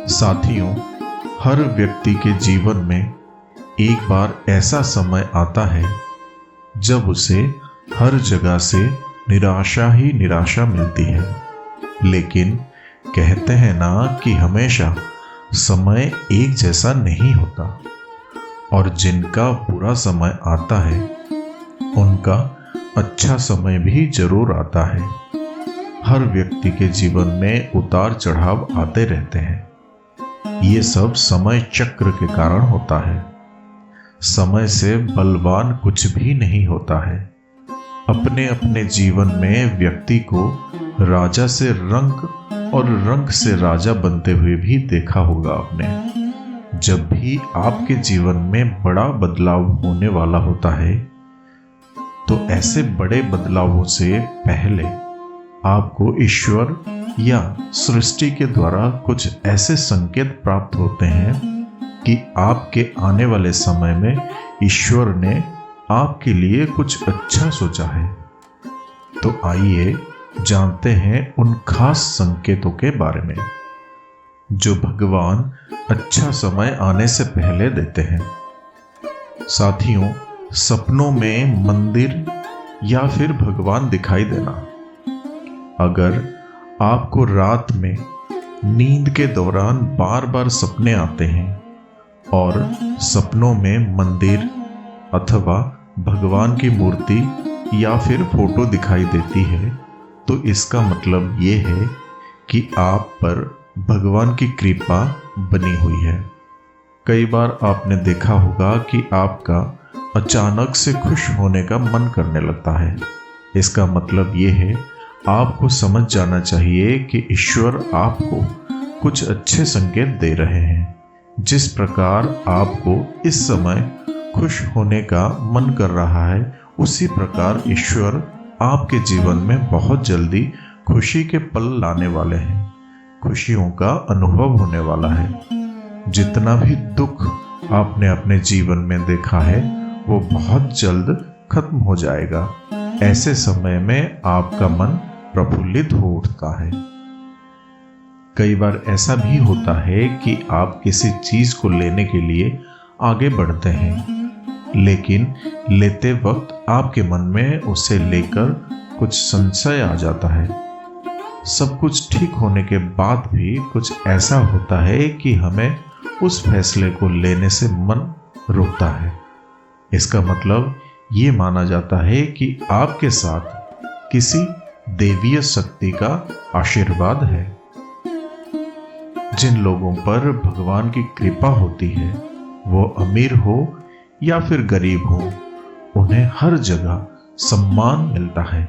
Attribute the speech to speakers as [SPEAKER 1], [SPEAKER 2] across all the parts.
[SPEAKER 1] साथियों, हर व्यक्ति के जीवन में एक बार ऐसा समय आता है जब उसे हर जगह से निराशा ही निराशा मिलती है। लेकिन कहते हैं ना कि हमेशा समय एक जैसा नहीं होता और जिनका बुरा समय आता है उनका अच्छा समय भी जरूर आता है। हर व्यक्ति के जीवन में उतार चढ़ाव आते रहते हैं। ये सब समय चक्र के कारण होता है। समय से बलवान कुछ भी नहीं होता है। अपने अपने जीवन में व्यक्ति को राजा से रंक और रंक से राजा बनते हुए भी देखा होगा आपने। जब भी आपके जीवन में बड़ा बदलाव होने वाला होता है तो ऐसे बड़े बदलावों से पहले आपको ईश्वर या सृष्टि के द्वारा कुछ ऐसे संकेत प्राप्त होते हैं कि आपके आने वाले समय में ईश्वर ने आपके लिए कुछ अच्छा सोचा है। तो आइए जानते हैं उन खास संकेतों के बारे में जो भगवान अच्छा समय आने से पहले देते हैं। साथियों, सपनों में मंदिर या फिर भगवान दिखाई देना। अगर आपको रात में नींद के दौरान बार बार सपने आते हैं और सपनों में मंदिर अथवा भगवान की मूर्ति या फिर फोटो दिखाई देती है तो इसका मतलब ये है कि आप पर भगवान की कृपा बनी हुई है। कई बार आपने देखा होगा कि आपका अचानक से खुश होने का मन करने लगता है। इसका मतलब ये है आपको समझ जाना चाहिए कि ईश्वर आपको कुछ अच्छे संकेत दे रहे हैं। जिस प्रकार आपको इस समय खुश होने का मन कर रहा है उसी प्रकार ईश्वर आपके जीवन में बहुत जल्दी खुशी के पल लाने वाले हैं। खुशियों का अनुभव होने वाला है। जितना भी दुख आपने अपने जीवन में देखा है वो बहुत जल्द खत्म हो जाएगा। ऐसे समय में आपका मन प्रफुल्लित हो उठता है। कई बार ऐसा भी होता है कि आप किसी चीज को लेने के लिए आगे बढ़ते हैं, लेकिन लेते वक्त आपके मन में उसे लेकर कुछ संशय आ जाता है। सब कुछ ठीक होने के बाद भी कुछ ऐसा होता है कि हमें उस फैसले को लेने से मन रुकता है। इसका मतलब ये माना जाता है कि आपके साथ किसी देवीय शक्ति का आशीर्वाद है। जिन लोगों पर भगवान की कृपा होती है वो अमीर हो या फिर गरीब हो, उन्हें हर जगह सम्मान मिलता है।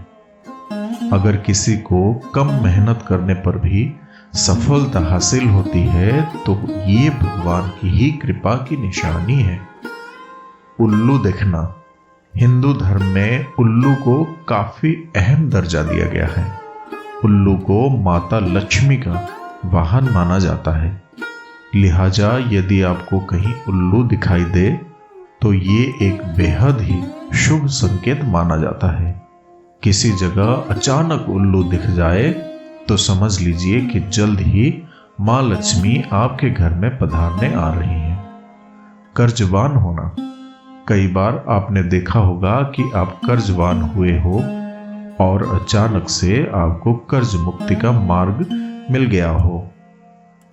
[SPEAKER 1] अगर किसी को कम मेहनत करने पर भी सफलता हासिल होती है तो ये भगवान की ही कृपा की निशानी है। उल्लू देखना। हिंदू धर्म में उल्लू को काफी अहम दर्जा दिया गया है। उल्लू को माता लक्ष्मी का वाहन माना जाता है। लिहाजा यदि आपको कहीं उल्लू दिखाई दे तो ये एक बेहद ही शुभ संकेत माना जाता है। किसी जगह अचानक उल्लू दिख जाए तो समझ लीजिए कि जल्द ही माँ लक्ष्मी आपके घर में पधारने आ रही हैं। कर्जवान होना। कई बार आपने देखा होगा कि आप कर्जवान हुए हो और अचानक से आपको कर्ज मुक्ति का मार्ग मिल गया हो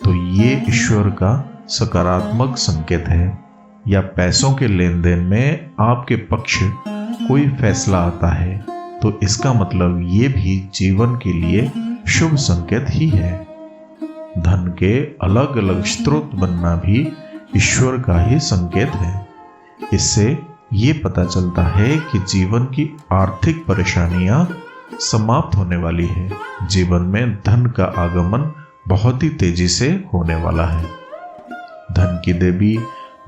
[SPEAKER 1] तो ये ईश्वर का सकारात्मक संकेत है। या पैसों के लेन देन में आपके पक्ष कोई फैसला आता है तो इसका मतलब ये भी जीवन के लिए शुभ संकेत ही है। धन के अलग अलग स्रोत बनना भी ईश्वर का ही संकेत है। इससे ये पता चलता है कि जीवन की आर्थिक परेशानियां समाप्त होने वाली है। जीवन में धन का आगमन बहुत ही तेजी से होने वाला है। धन की देवी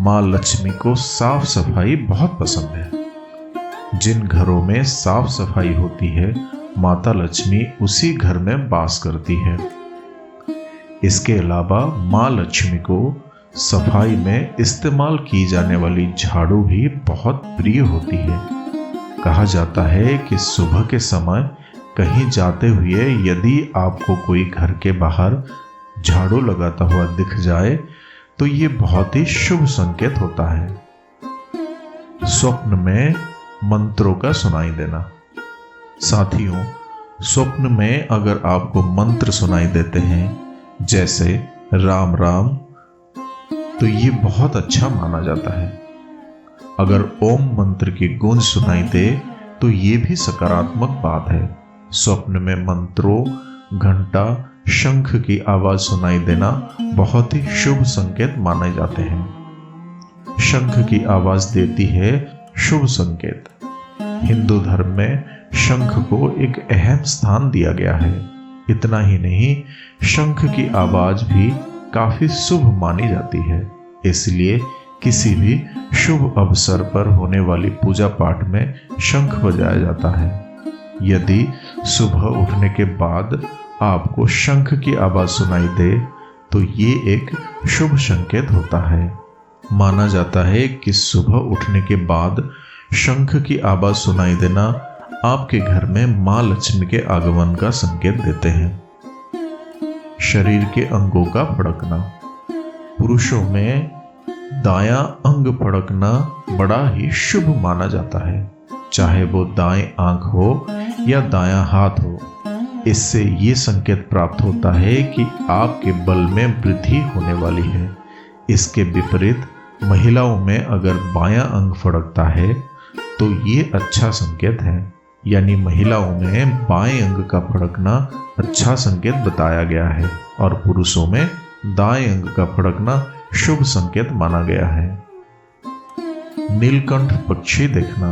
[SPEAKER 1] माँ लक्ष्मी को साफ सफाई बहुत पसंद है। जिन घरों में साफ सफाई होती है माता लक्ष्मी उसी घर में वास करती है। इसके अलावा माँ लक्ष्मी को सफाई में इस्तेमाल की जाने वाली झाड़ू भी बहुत प्रिय होती है। कहा जाता है कि सुबह के समय कहीं जाते हुए यदि आपको कोई घर के बाहर झाड़ू लगाता हुआ दिख जाए तो ये बहुत ही शुभ संकेत होता है। स्वप्न में मंत्रों का सुनाई देना। साथियों, स्वप्न में अगर आपको मंत्र सुनाई देते हैं जैसे राम राम, तो ये बहुत अच्छा माना जाता है। अगर ओम मंत्र की गूंज सुनाई दे तो ये भी सकारात्मक बात है। स्वप्न में मंत्रों, घंटा, शंख की आवाज सुनाई देना बहुत ही शुभ संकेत माने जाते हैं। शंख की आवाज देती है शुभ संकेत। हिंदू धर्म में शंख को एक अहम स्थान दिया गया है। इतना ही नहीं, शंख की आवाज भी काफी शुभ मानी जाती है। इसलिए किसी भी शुभ अवसर पर होने वाली पूजा पाठ में शंख बजाया जाता है। यदि सुबह उठने के बाद आपको शंख की आवाज सुनाई दे तो ये एक शुभ संकेत होता है। माना जाता है कि सुबह उठने के बाद शंख की आवाज सुनाई देना आपके घर में मां लक्ष्मी के आगमन का संकेत देते हैं। शरीर के अंगों का फड़कना। पुरुषों में दायां अंग फड़कना बड़ा ही शुभ माना जाता है, चाहे वो दाएं आंख हो या दायां हाथ हो। इससे ये संकेत प्राप्त होता है कि आपके बल में वृद्धि होने वाली है। इसके विपरीत महिलाओं में अगर बायां अंग फड़कता है तो ये अच्छा संकेत है। यानी महिलाओं में बाएं अंग का फड़कना अच्छा संकेत बताया गया है और पुरुषों में दाएं अंग का फड़कना शुभ संकेत माना गया है। नीलकंठ पक्षी देखना।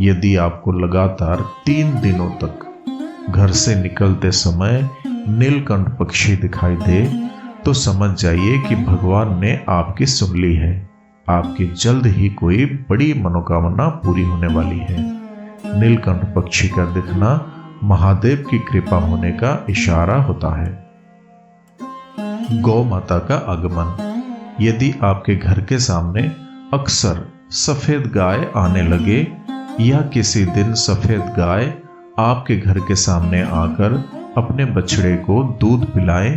[SPEAKER 1] यदि आपको लगातार 3 दिनों तक घर से निकलते समय नीलकंठ पक्षी दिखाई दे तो समझ जाइए कि भगवान ने आपकी सुन ली है। आपकी जल्द ही कोई बड़ी मनोकामना पूरी होने वाली है। नीलकंठ पक्षी का दिखना महादेव की कृपा होने का इशारा होता है। गौ माता का आगमन। यदि आपके घर के सामने अक्सर सफेद गाय आने लगे या किसी दिन सफेद गाय आपके घर के सामने आकर अपने बछड़े को दूध पिलाए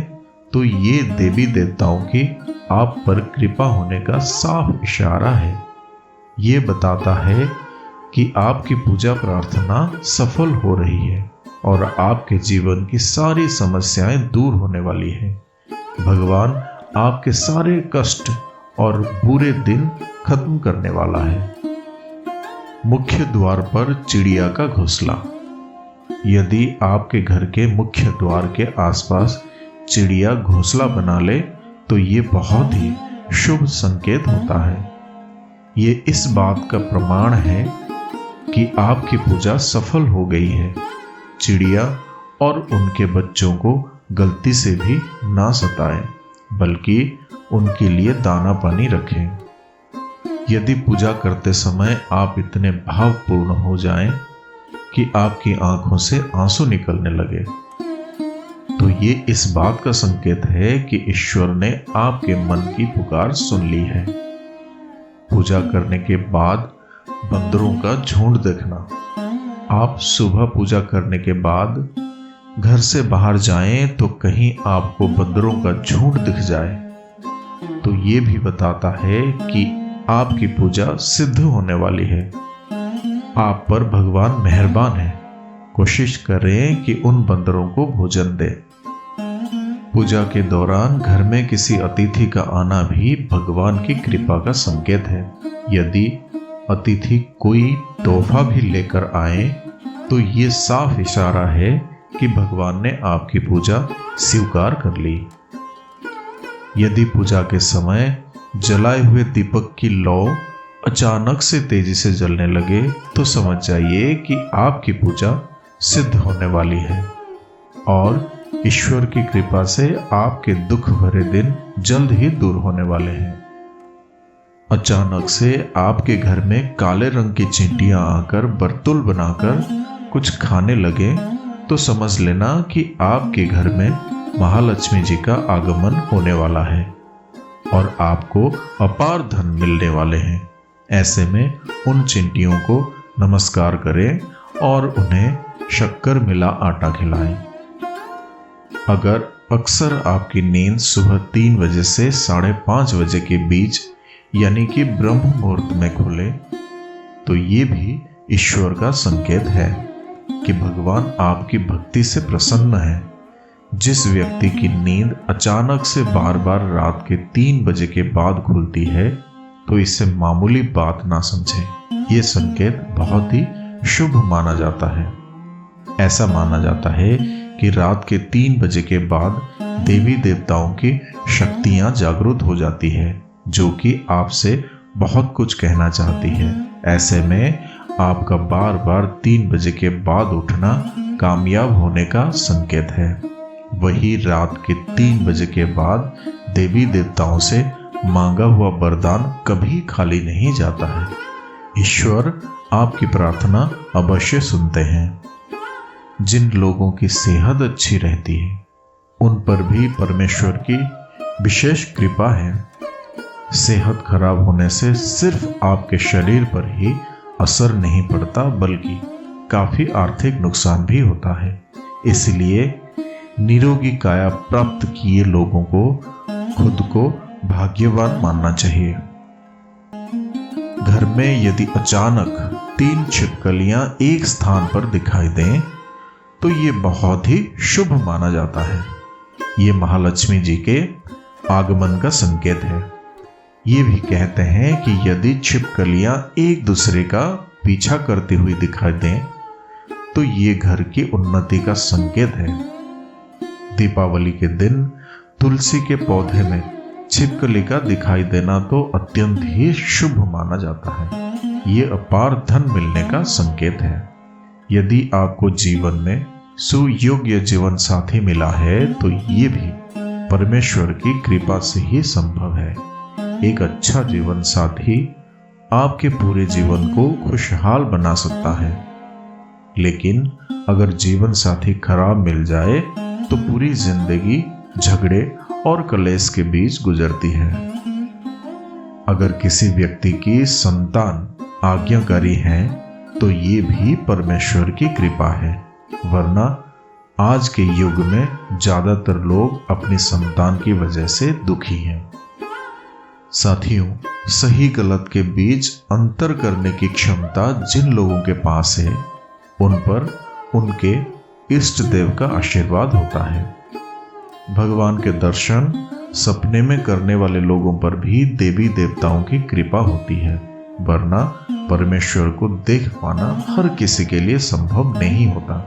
[SPEAKER 1] तो ये देवी देवताओं की आप पर कृपा होने का साफ इशारा है। ये बताता है कि आपकी पूजा प्रार्थना सफल हो रही है और आपके जीवन की सारी समस्याएं दूर होने वाली है। भगवान आपके सारे कष्ट और बुरे दिन खत्म करने वाला है। मुख्य द्वार पर चिड़िया का घोंसला। यदि आपके घर के मुख्य द्वार के आसपास चिड़िया घोंसला बना ले तो ये बहुत ही शुभ संकेत होता है। ये इस बात का प्रमाण है कि आपकी पूजा सफल हो गई है। चिड़िया और उनके बच्चों को गलती से भी ना सताएं, बल्कि उनके लिए दाना पानी रखें। यदि पूजा करते समय आप इतने भावपूर्ण हो जाएं कि आपकी आंखों से आंसू निकलने लगे तो ये इस बात का संकेत है कि ईश्वर ने आपके मन की पुकार सुन ली है। पूजा करने के बाद बंदरों का झुंड देखना। आप सुबह पूजा करने के बाद घर से बाहर जाएं तो कहीं आपको बंदरों का झुंड दिख जाए तो ये भी बताता है कि आपकी पूजा सिद्ध होने वाली है। आप पर भगवान मेहरबान है। कोशिश करें कि उन बंदरों को भोजन दें। पूजा के दौरान घर में किसी अतिथि का आना भी भगवान की कृपा का संकेत है। यदि अतिथि कोई तोहफा भी लेकर आए तो ये साफ इशारा है कि भगवान ने आपकी पूजा स्वीकार कर ली। यदि पूजा के समय जलाए हुए दीपक की लौ अचानक से तेजी से जलने लगे तो समझ जाइए कि आपकी पूजा सिद्ध होने वाली है और ईश्वर की कृपा से आपके दुख भरे दिन जल्द ही दूर होने वाले हैं। अचानक से आपके घर में काले रंग की चींटियां आकर बर्तुल बनाकर कुछ खाने लगे तो समझ लेना कि आपके घर में महालक्ष्मी जी का आगमन होने वाला है और आपको अपार धन मिलने वाले हैं। ऐसे में उन चींटियों को नमस्कार करें और उन्हें शक्कर मिला आटा खिलाएं। अगर अक्सर आपकी नींद सुबह 3 बजे से 5:30 बजे के बीच यानी कि ब्रह्म मुहूर्त में खुले, तो ये भी ईश्वर का संकेत है कि भगवान आपकी भक्ति से प्रसन्न है। जिस व्यक्ति की नींद अचानक से बार बार रात के 3 बजे के बाद खुलती है, तो इसे मामूली बात ना समझें। ये संकेत बहुत ही शुभ माना जाता है। ऐसा माना जाता है कि रात के 3 बजे के बाद देवी देवताओं की शक्तियां जागृत हो जाती है, जो कि आपसे बहुत कुछ कहना चाहती है। ऐसे में आपका बार बार 3 बजे के बाद उठना कामयाब होने का संकेत है। वही रात के 3 बजे के बाद देवी देवताओं से मांगा हुआ वरदान कभी खाली नहीं जाता है। ईश्वर आपकी प्रार्थना अवश्य सुनते हैं। जिन लोगों की सेहत अच्छी रहती है, उन पर भी परमेश्वर की विशेष कृपा है। सेहत खराब होने से सिर्फ आपके शरीर पर ही असर नहीं पड़ता, बल्कि काफी आर्थिक नुकसान भी होता है। इसलिए निरोगी काया प्राप्त किए लोगों को खुद को भाग्यवान मानना चाहिए। घर में यदि अचानक 3 छिपकलियां एक स्थान पर दिखाई दें, तो ये बहुत ही शुभ माना जाता है। ये महालक्ष्मी जी के आगमन का संकेत है। ये भी कहते हैं कि यदि छिपकलियां एक दूसरे का पीछा करती हुई दिखाई दें, तो ये घर की उन्नति का संकेत है। दीपावली के दिन तुलसी के पौधे में छिपकली का दिखाई देना तो अत्यंत ही शुभ माना जाता है। ये अपार धन मिलने का संकेत है। यदि आपको जीवन में सुयोग्य जीवन साथी मिला है, तो ये भी परमेश्वर की कृपा से ही संभव है। एक अच्छा जीवन साथी आपके पूरे जीवन को खुशहाल बना सकता है। लेकिन अगर जीवन साथी खराब मिल जाए, तो पूरी जिंदगी झगड़े और कलेश के बीच गुजरती है। अगर किसी व्यक्ति की संतान आज्ञाकारी है, तो ये भी परमेश्वर की कृपा है। वरना आज के युग में ज्यादातर लोग अपनी संतान की वजह से दुखी हैं। साथियों, सही गलत के बीच अंतर करने की क्षमता जिन लोगों के पास है, उन पर उनके इष्ट देव का आशीर्वाद होता है। भगवान के दर्शन सपने में करने वाले लोगों पर भी देवी देवताओं की कृपा होती है। वरना परमेश्वर को देख पाना हर किसी के लिए संभव नहीं होता।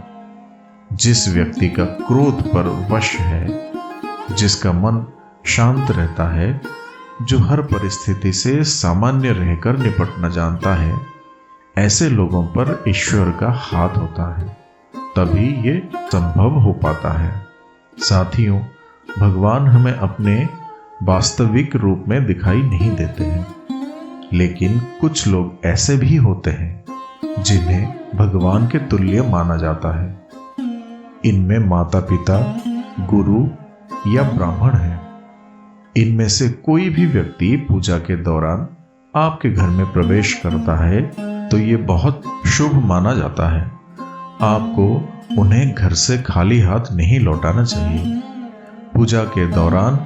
[SPEAKER 1] जिस व्यक्ति का क्रोध पर वश है, जिसका मन शांत रहता है, जो हर परिस्थिति से सामान्य रहकर निपटना जानता है, ऐसे लोगों पर ईश्वर का हाथ होता है। तभी ये संभव हो पाता है। साथियों, भगवान हमें अपने वास्तविक रूप में दिखाई नहीं देते हैं, लेकिन कुछ लोग ऐसे भी होते हैं जिन्हें भगवान के तुल्य माना जाता है। इनमें माता पिता, गुरु या ब्राह्मण हैं। इनमें से कोई भी व्यक्ति पूजा के दौरान आपके घर में प्रवेश करता है, तो ये बहुत शुभ माना जाता है। आपको उन्हें घर से खाली हाथ नहीं लौटाना चाहिए। पूजा के दौरान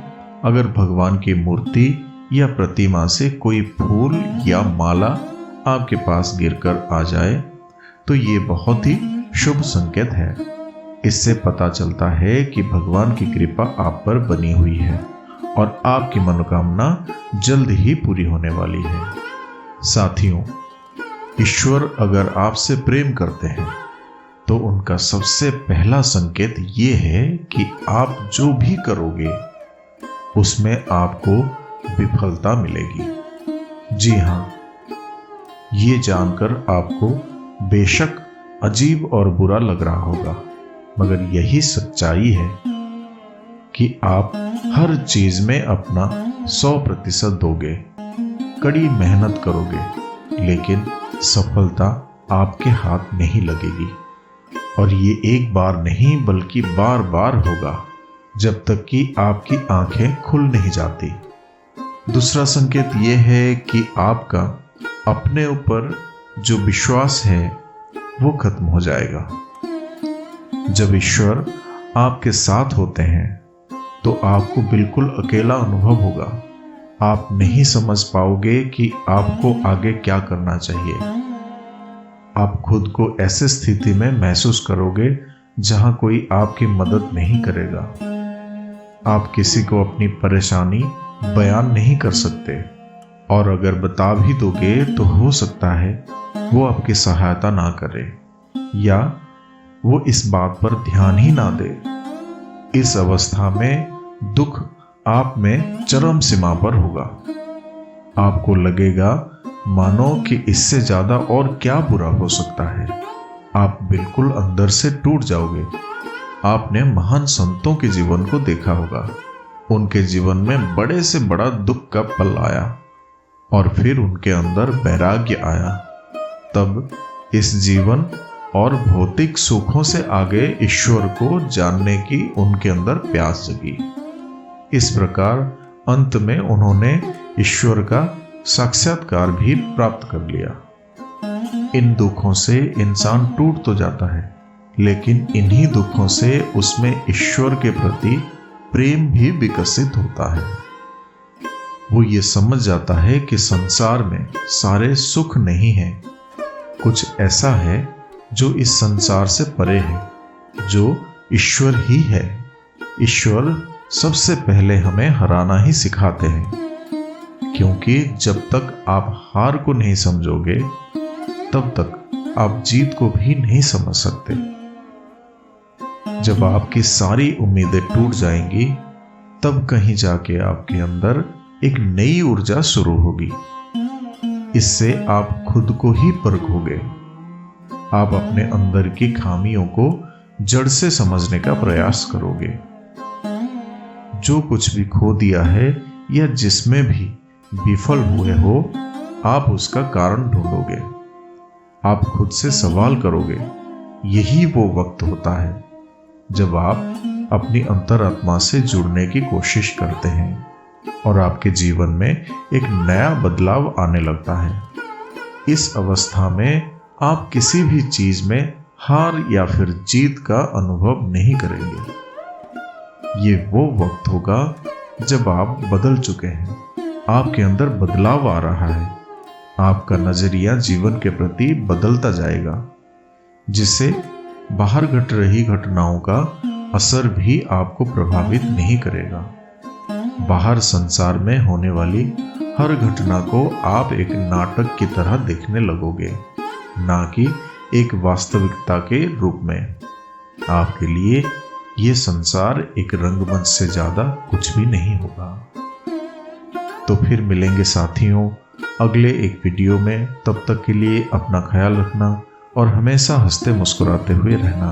[SPEAKER 1] अगर भगवान की मूर्ति या प्रतिमा से कोई फूल या माला आपके पास गिरकर आ जाए, तो ये बहुत ही शुभ संकेत है। इससे पता चलता है कि भगवान की कृपा आप पर बनी हुई है और आपकी मनोकामना जल्द ही पूरी होने वाली है। साथियों, ईश्वर अगर आपसे प्रेम करते हैं, तो उनका सबसे पहला संकेत ये है कि आप जो भी करोगे, उसमें आपको विफलता मिलेगी। जी हाँ, ये जानकर आपको बेशक अजीब और बुरा लग रहा होगा, मगर यही सच्चाई है कि आप हर चीज में अपना 100% दोगे, कड़ी मेहनत करोगे, लेकिन सफलता आपके हाथ नहीं लगेगी। और ये एक बार नहीं बल्कि बार बार होगा, जब तक कि आपकी आंखें खुल नहीं जाती। दूसरा संकेत ये है कि आपका अपने ऊपर जो विश्वास है वो खत्म हो जाएगा। जब ईश्वर आपके साथ होते हैं, तो आपको बिल्कुल अकेला अनुभव होगा। आप नहीं समझ पाओगे कि आपको आगे क्या करना चाहिए। आप खुद को ऐसे स्थिति में महसूस करोगे जहां कोई आपकी मदद नहीं करेगा। आप किसी को अपनी परेशानी बयान नहीं कर सकते, और अगर बता भी दोगे तो हो सकता है वो आपकी सहायता ना करे या वो इस बात पर ध्यान ही ना दे। इस अवस्था में दुख आप में चरम सीमा पर होगा। आपको लगेगा मानो कि इससे ज्यादा और क्या बुरा हो सकता है। आप बिल्कुल अंदर से टूट जाओगे। आपने महान संतों के जीवन को देखा होगा। उनके जीवन में बड़े से बड़ा दुख का पल आया और फिर उनके अंदर वैराग्य आया। तब इस जीवन और भौतिक सुखों से आगे ईश्वर को जानने की उनके अंदर प्यास जगी। इस प्रकार अंत में उन्होंने ईश्वर का साक्षात्कार भी प्राप्त कर लिया। इन दुखों से इंसान टूट तो जाता है, लेकिन इन्हीं दुखों से उसमें ईश्वर के प्रति प्रेम भी विकसित होता है। वो ये समझ जाता है कि संसार में सारे सुख नहीं हैं, कुछ ऐसा है जो इस संसार से परे है, जो ईश्वर ही है। ईश्वर सबसे पहले हमें हराना ही सिखाते हैं, क्योंकि जब तक आप हार को नहीं समझोगे तब तक आप जीत को भी नहीं समझ सकते। जब आपकी सारी उम्मीदें टूट जाएंगी, तब कहीं जाके आपके अंदर एक नई ऊर्जा शुरू होगी। इससे आप खुद को ही परखोगे। आप अपने अंदर की खामियों को जड़ से समझने का प्रयास करोगे। जो कुछ भी खो दिया है या जिसमें भी विफल हुए हो, आप उसका कारण ढूंढोगे। आप खुद से सवाल करोगे। यही वो वक्त होता है जब आप अपनी अंतरात्मा से जुड़ने की कोशिश करते हैं और आपके जीवन में एक नया बदलाव आने लगता है। इस अवस्था में आप किसी भी चीज में हार या फिर जीत का अनुभव नहीं करेंगे। ये वो वक्त होगा जब आप बदल चुके हैं। आपके अंदर बदलाव आ रहा है। आपका नजरिया जीवन के प्रति बदलता जाएगा, जिससे बाहर घट रही घटनाओं का असर भी आपको प्रभावित नहीं करेगा। बाहर संसार में होने वाली हर घटना को आप एक नाटक की तरह देखने लगोगे, ना कि एक वास्तविकता के रूप में। आपके लिए ये संसार एक रंगमंच से ज्यादा कुछ भी नहीं होगा। तो फिर मिलेंगे साथियों अगले एक वीडियो में। तब तक के लिए अपना ख्याल रखना और हमेशा हंसते मुस्कुराते हुए रहना।